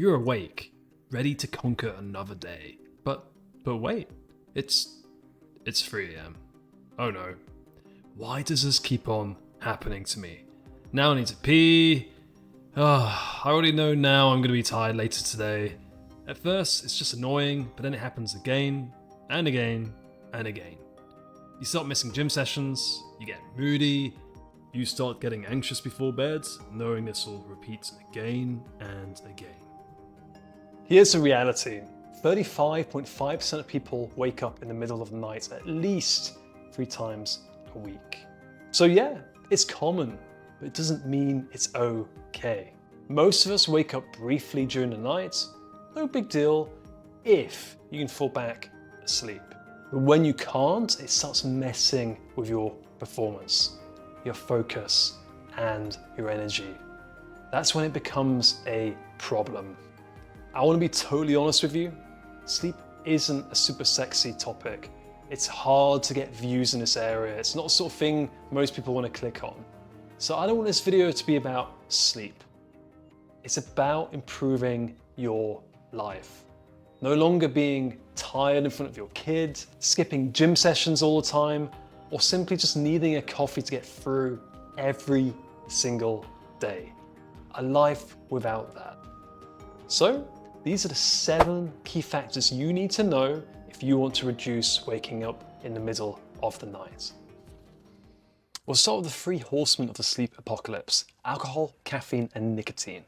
You're awake, ready to conquer another day. But wait, it's 3 a.m. Oh no. Why does this keep on happening to me? Now I need to pee. I already know now I'm going to be tired later today. At first, it's just annoying, but then it happens again, and again, and again. You start missing gym sessions, you get moody, you start getting anxious before bed, knowing this will repeat again and again. Here's the reality. 35.5% of people wake up in the middle of the night at least 3 times a week. So yeah, it's common, but it doesn't mean it's okay. Most of us wake up briefly during the night, no big deal, if you can fall back asleep. But when you can't, it starts messing with your performance, your focus, and your energy. That's when it becomes a problem. I want to be totally honest with you, sleep isn't a super sexy topic. It's hard to get views in this area. It's not the sort of thing most people want to click on. So I don't want this video to be about sleep. It's about improving your life. No longer being tired in front of your kid, skipping gym sessions all the time, or simply just needing a coffee to get through every single day. A life without that. So, these are the 7 key factors you need to know if you want to reduce waking up in the middle of the night. We'll start with the 3 horsemen of the sleep apocalypse: alcohol, caffeine, and nicotine.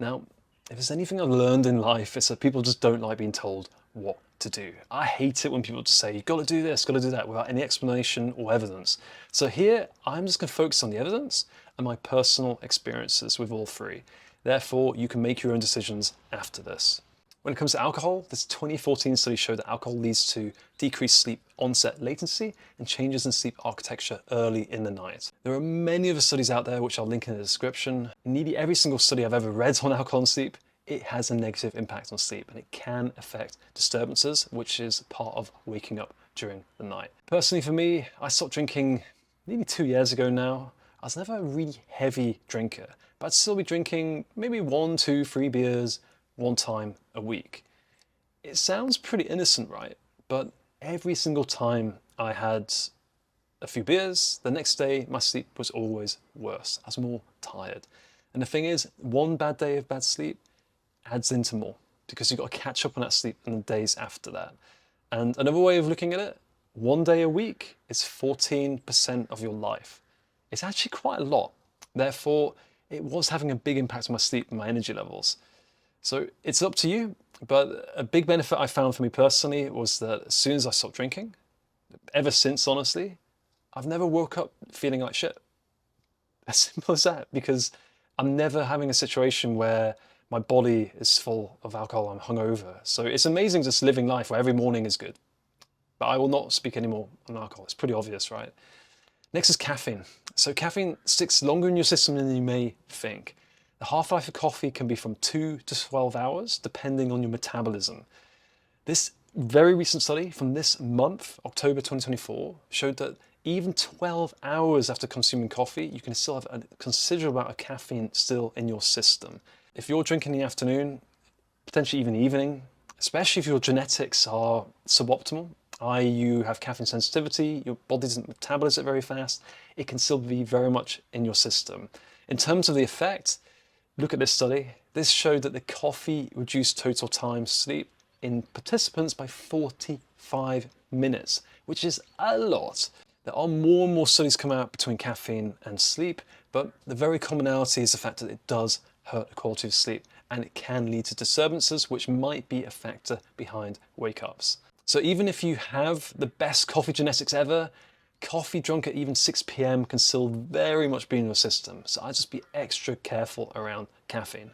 Now, if there's anything I've learned in life, it's that people just don't like being told what to do. I hate it when people just say, you've got to do this, got to do that, without any explanation or evidence. So here, I'm just going to focus on the evidence and my personal experiences with all 3. Therefore, you can make your own decisions after this. When it comes to alcohol, this 2014 study showed that alcohol leads to decreased sleep onset latency and changes in sleep architecture early in the night. There are many other studies out there which I'll link in the description. Nearly every single study I've ever read on alcohol and sleep, it has a negative impact on sleep, and it can affect disturbances, which is part of waking up during the night. Personally for me, I stopped drinking nearly 2 years ago now. I was never a really heavy drinker, but I'd still be drinking maybe 1, 2, 3 beers 1 time a week. It sounds pretty innocent, right? But every single time I had a few beers, the next day my sleep was always worse. I was more tired. And the thing is, 1 bad day of bad sleep adds into more, because you've got to catch up on that sleep in the days after that. And another way of looking at it, 1 day a week is 14% of your life. It's actually quite a lot. Therefore, it was having a big impact on my sleep and my energy levels. So it's up to you, but a big benefit I found for me personally was that as soon as I stopped drinking, ever since honestly, I've never woke up feeling like shit. As simple as that, because I'm never having a situation where my body is full of alcohol, I'm hungover. So it's amazing just living life where every morning is good. But I will not speak anymore on alcohol, it's pretty obvious, right? Next is caffeine. So caffeine sticks longer in your system than you may think. The half-life of coffee can be from 2 to 12 hours, depending on your metabolism. This very recent study from this month, October 2024, showed that even 12 hours after consuming coffee, you can still have a considerable amount of caffeine still in your system. If you're drinking in the afternoon, potentially even evening, especially if your genetics are suboptimal, i.e. you have caffeine sensitivity, your body doesn't metabolize it very fast, it can still be very much in your system. In terms of the effect, look at this study. This showed that the coffee reduced total time sleep in participants by 45 minutes, which is a lot. There are more and more studies come out between caffeine and sleep, but the very commonality is the fact that it does hurt the quality of sleep, and it can lead to disturbances which might be a factor behind wake-ups. So even if you have the best coffee genetics ever, coffee drunk at even 6 p.m. can still very much be in your system. So I'd just be extra careful around caffeine.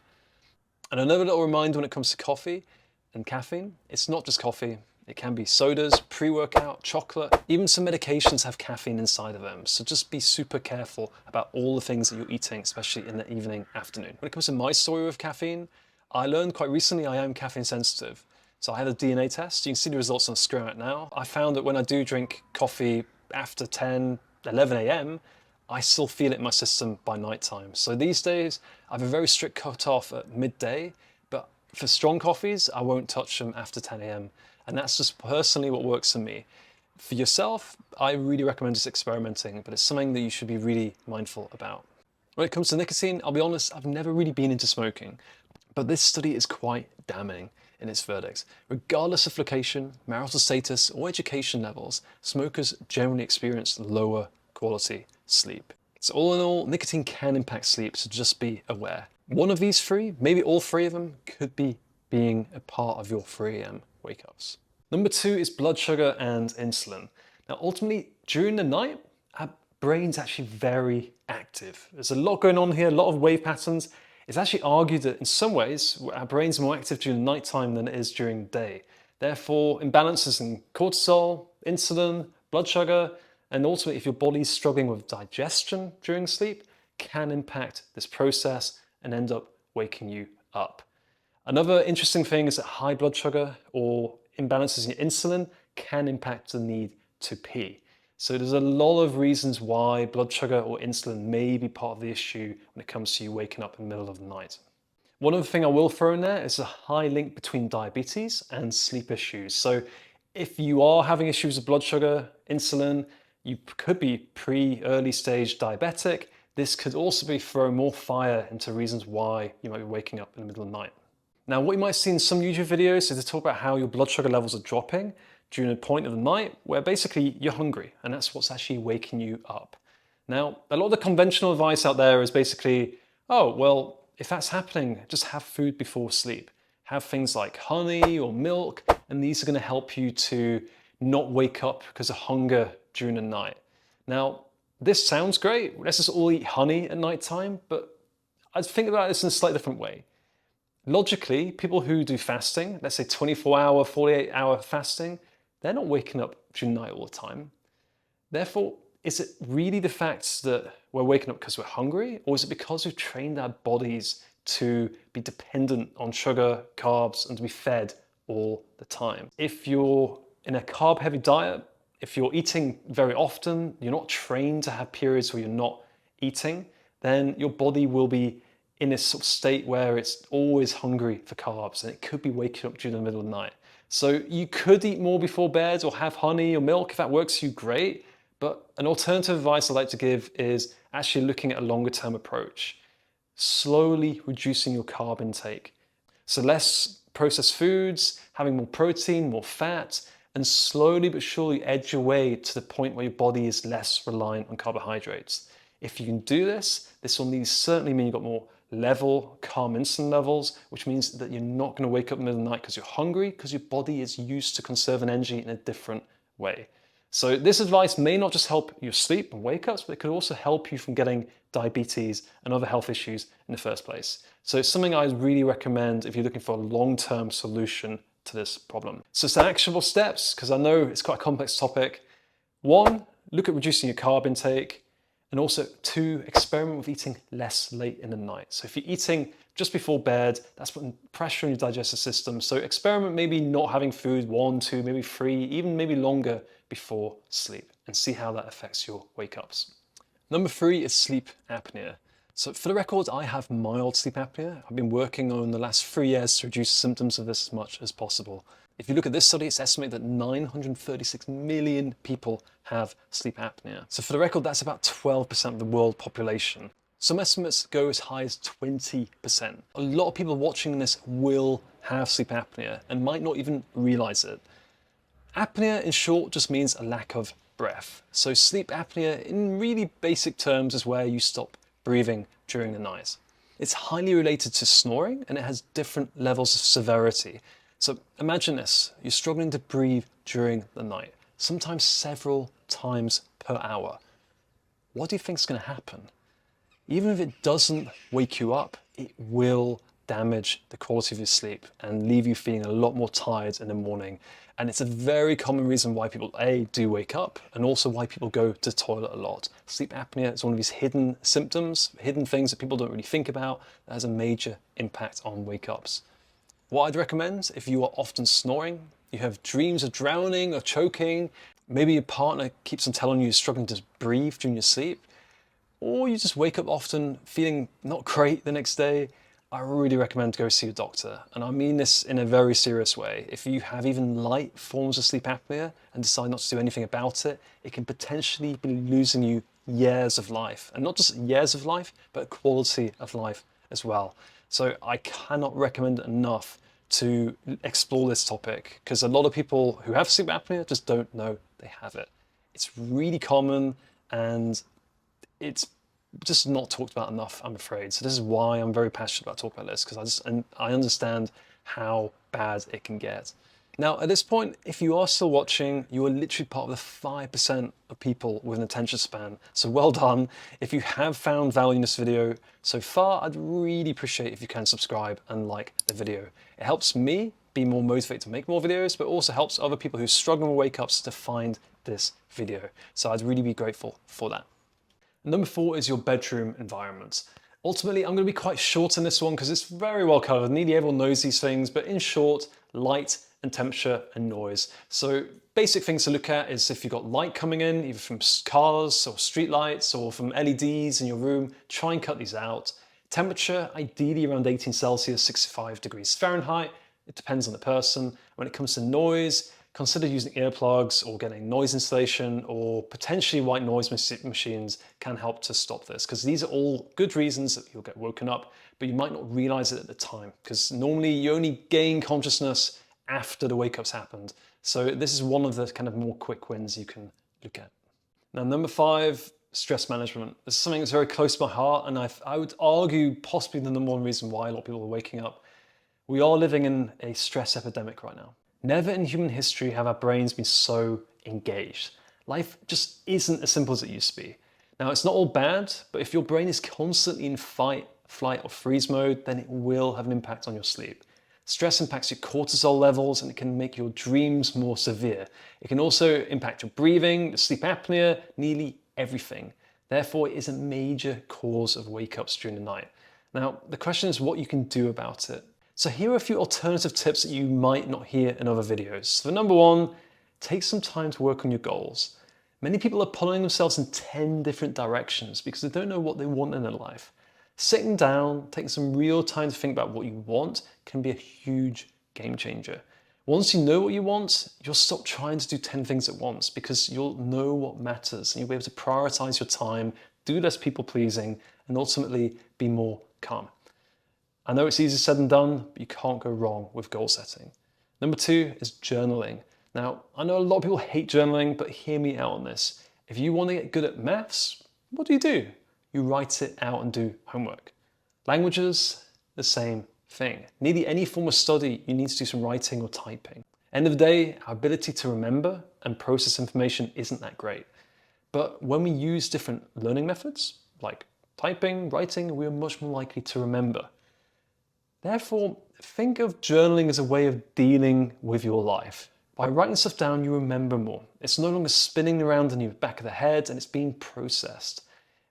And another little reminder when it comes to coffee and caffeine, it's not just coffee. It can be sodas, pre-workout, chocolate, even some medications have caffeine inside of them. So just be super careful about all the things that you're eating, especially in the evening, afternoon. When it comes to my story with caffeine, I learned quite recently I am caffeine sensitive. So I had a DNA test. You can see the results on the screen right now. I found that when I do drink coffee after 10, 11 a.m., I still feel it in my system by nighttime. So these days, I have a very strict cut-off at midday, but For strong coffees, I won't touch them after 10 a.m. And that's just personally what works for me. For yourself, I really recommend just experimenting, but it's something that you should be really mindful about. When it comes to nicotine, I'll be honest, I've never really been into smoking, but this study is quite damning in its verdicts. Regardless of location, marital status, or education levels, smokers generally experience lower quality sleep. So all in all, nicotine can impact sleep, so just be aware. One of these three, maybe all three of them, could be being a part of your 3 a.m. wake-ups. Number 2 is blood sugar and insulin. Now ultimately, during the night, our brain's actually very active. There's a lot going on here, a lot of wave patterns. It's actually argued that in some ways, our brain's more active during nighttime than it is during the day. Therefore, imbalances in cortisol, insulin, blood sugar, and ultimately if your body's struggling with digestion during sleep, can impact this process and end up waking you up. Another interesting thing is that high blood sugar or imbalances in insulin can impact the need to pee. So there's a lot of reasons why blood sugar or insulin may be part of the issue when it comes to you waking up in the middle of the night. One other thing I will throw in there is a high link between diabetes and sleep issues. So if you are having issues with blood sugar, insulin, you could be early stage diabetic. This could also be throwing more fire into reasons why you might be waking up in the middle of the night. Now, what you might see in some YouTube videos is they talk about how your blood sugar levels are dropping during a point of the night where basically you're hungry, and that's what's actually waking you up. Now, a lot of the conventional advice out there is basically, oh, well, if that's happening, just have food before sleep. Have things like honey or milk, and these are going to help you to not wake up because of hunger during the night. Now, this sounds great. Let's just all eat honey at nighttime, but I think about this in a slightly different way. Logically, people who do fasting, let's say 24-hour, 48-hour fasting, they're not waking up during the night all the time. Therefore, is it really the fact that we're waking up because we're hungry, or is it because we've trained our bodies to be dependent on sugar, carbs, and to be fed all the time? If you're in a carb-heavy diet, if you're eating very often, you're not trained to have periods where you're not eating, then your body will be in this sort of state where it's always hungry for carbs, and it could be waking up during the middle of the night. So you could eat more before bed or have honey or milk if that works for you, great. But an alternative advice I'd like to give is actually looking at a longer term approach. Slowly reducing your carb intake. So less processed foods, having more protein, more fat, and slowly but surely edge your way to the point where your body is less reliant on carbohydrates. If you can do this, this will certainly mean you've got more level, calm insulin levels, which means that you're not going to wake up in the middle of the night because you're hungry, because your body is used to conserving energy in a different way. So this advice may not just help your sleep and wake-ups, but it could also help you from getting diabetes and other health issues in the first place. So it's something I really recommend if you're looking for a long-term solution to this problem. So some actionable steps, because I know it's quite a complex topic. 1, look at reducing your carb intake. And also 2, experiment with eating less late in the night. So if you're eating just before bed, that's putting pressure on your digestive system. So experiment maybe not having food 1, 2, maybe 3, even maybe longer before sleep, and see how that affects your wake-ups. Number 3 is sleep apnea. So for the record, I have mild sleep apnea. I've been working on the last 3 years to reduce symptoms of this as much as possible. If you look at this study, it's estimated that 936 million people have sleep apnea. So for the record, that's about 12% of the world population. Some estimates go as high as 20%. A lot of people watching this will have sleep apnea and might not even realize it. Apnea, in short, just means a lack of breath. So sleep apnea, in really basic terms, is where you stop breathing during the night. It's highly related to snoring, and it has different levels of severity. So imagine this, you're struggling to breathe during the night, sometimes several times per hour. What do you think is going to happen? Even if it doesn't wake you up, it will damage the quality of your sleep and leave you feeling a lot more tired in the morning. And it's a very common reason why people do wake up, and also why people go to the toilet a lot. Sleep apnea is one of these hidden symptoms, hidden things that people don't really think about, that has a major impact on wake-ups. What I'd recommend, if you are often snoring, you have dreams of drowning or choking, maybe your partner keeps on telling you you're struggling to breathe during your sleep, or you just wake up often feeling not great the next day, I really recommend to go see a doctor. And I mean this in a very serious way. If you have even light forms of sleep apnea and decide not to do anything about it, it can potentially be losing you years of life. And not just years of life, but quality of life as well. So I cannot recommend enough to explore this topic, because a lot of people who have sleep apnea just don't know they have it. It's really common, and it's just not talked about enough, I'm afraid. So this is why I'm very passionate about talking about this, because I understand how bad it can get. Now, at this point, if you are still watching, you are literally part of the 5% of people with an attention span. So well done. If you have found value in this video so far, I'd really appreciate if you can subscribe and like the video. It helps me be more motivated to make more videos, but also helps other people who struggle with wake-ups to find this video. So I'd really be grateful for that. Number 4 is your bedroom environment. Ultimately, I'm going to be quite short in this one because it's very well covered. Nearly everyone knows these things, but in short, light and temperature and noise. So basic things to look at is if you've got light coming in, either from cars or street lights or from LEDs in your room, try and cut these out. Temperature, ideally around 18 Celsius, 65 degrees Fahrenheit. It depends on the person. When it comes to noise, consider using earplugs or getting noise insulation, or potentially white noise machines can help to stop this, because these are all good reasons that you'll get woken up, but you might not realize it at the time, because normally you only gain consciousness after the wake-up's happened. So this is one of the kind of more quick wins you can look at. Now, number 5, stress management. This is something that's very close to my heart, and I would argue possibly the number one reason why a lot of people are waking up. We are living in a stress epidemic right now. Never in human history have our brains been so engaged. Life just isn't as simple as it used to be. Now, it's not all bad, but if your brain is constantly in fight, flight, or freeze mode, then it will have an impact on your sleep. Stress impacts your cortisol levels, and it can make your dreams more severe. It can also impact your breathing, your sleep apnea, nearly everything. Therefore, it is a major cause of wake-ups during the night. Now, the question is what you can do about it. So here are a few alternative tips that you might not hear in other videos. So number 1, take some time to work on your goals. Many people are pulling themselves in 10 different directions because they don't know what they want in their life. Sitting down, taking some real time to think about what you want can be a huge game changer. Once you know what you want, you'll stop trying to do 10 things at once, because you'll know what matters and you'll be able to prioritize your time, do less people pleasing, and ultimately be more calm. I know it's easier said than done, but you can't go wrong with goal setting. Number 2 is journaling. Now, I know a lot of people hate journaling, but hear me out on this. If you want to get good at maths, what do? You write it out and do homework. Languages, the same thing. Nearly any form of study, you need to do some writing or typing. End of the day, our ability to remember and process information isn't that great. But when we use different learning methods, like typing, writing, we are much more likely to remember. Therefore, think of journaling as a way of dealing with your life. By writing stuff down, you remember more. It's no longer spinning around in your back of the head, and it's being processed.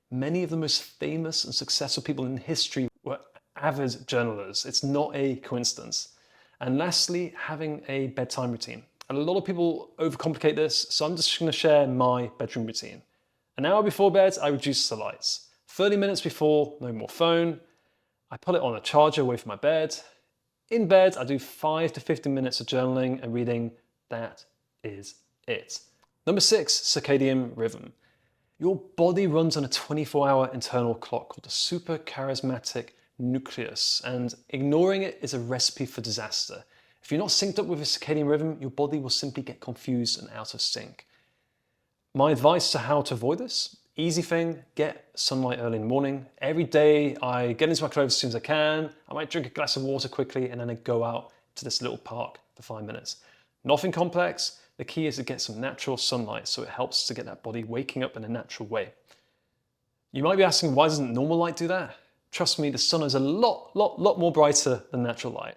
Many of the most famous and successful people in history were avid journalers. It's not a coincidence. And lastly, having a bedtime routine. A lot of people overcomplicate this, so I'm just going to share my bedroom routine. An hour before bed, I reduce the lights. 30 minutes before, no more phone. I put it on a charger away from my bed. In bed, I do 5 to 15 minutes of journaling and reading. That is it. Number 6, circadian rhythm. Your body runs on a 24-hour internal clock called the suprachiasmatic nucleus, and ignoring it is a recipe for disaster. If you're not synced up with a circadian rhythm, your body will simply get confused and out of sync. My advice to how to avoid this? Easy thing, get sunlight early in the morning. Every day I get into my clothes as soon as I can. I might drink a glass of water quickly, and then I go out to this little park for 5 minutes. Nothing complex. The key is to get some natural sunlight, so it helps to get that body waking up in a natural way. You might be asking, why doesn't normal light do that? Trust me, the sun is a lot more brighter than natural light.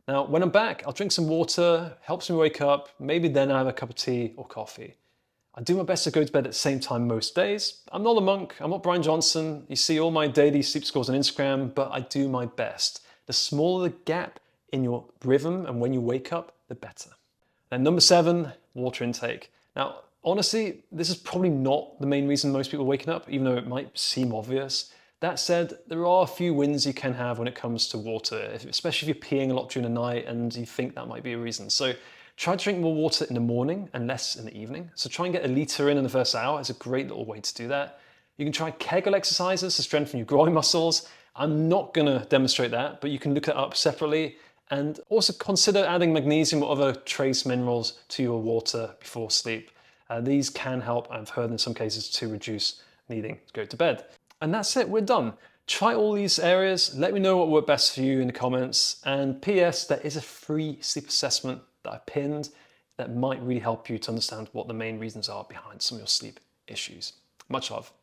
Now, when I'm back, I'll drink some water, helps me wake up. Maybe then I have a cup of tea or coffee. I do my best to go to bed at the same time most days. I'm not a monk, I'm not Brian Johnson. You see all my daily sleep scores on Instagram, but I do my best. The smaller the gap in your rhythm and when you wake up, the better. And number 7, water intake. Now, honestly, this is probably not the main reason most people are waking up, even though it might seem obvious. That said, there are a few wins you can have when it comes to water, especially if you're peeing a lot during the night and you think that might be a reason. So try to drink more water in the morning and less in the evening. So try and get a litre in the first hour. It's a great little way to do that. You can try Kegel exercises to strengthen your groin muscles. I'm not going to demonstrate that, but you can look it up separately. And also consider adding magnesium or other trace minerals to your water before sleep. These can help, I've heard in some cases, to reduce needing to go to bed. And that's it, we're done. Try all these areas, let me know what worked best for you in the comments, and PS, there is a free sleep assessment that I pinned that might really help you to understand what the main reasons are behind some of your sleep issues. Much love.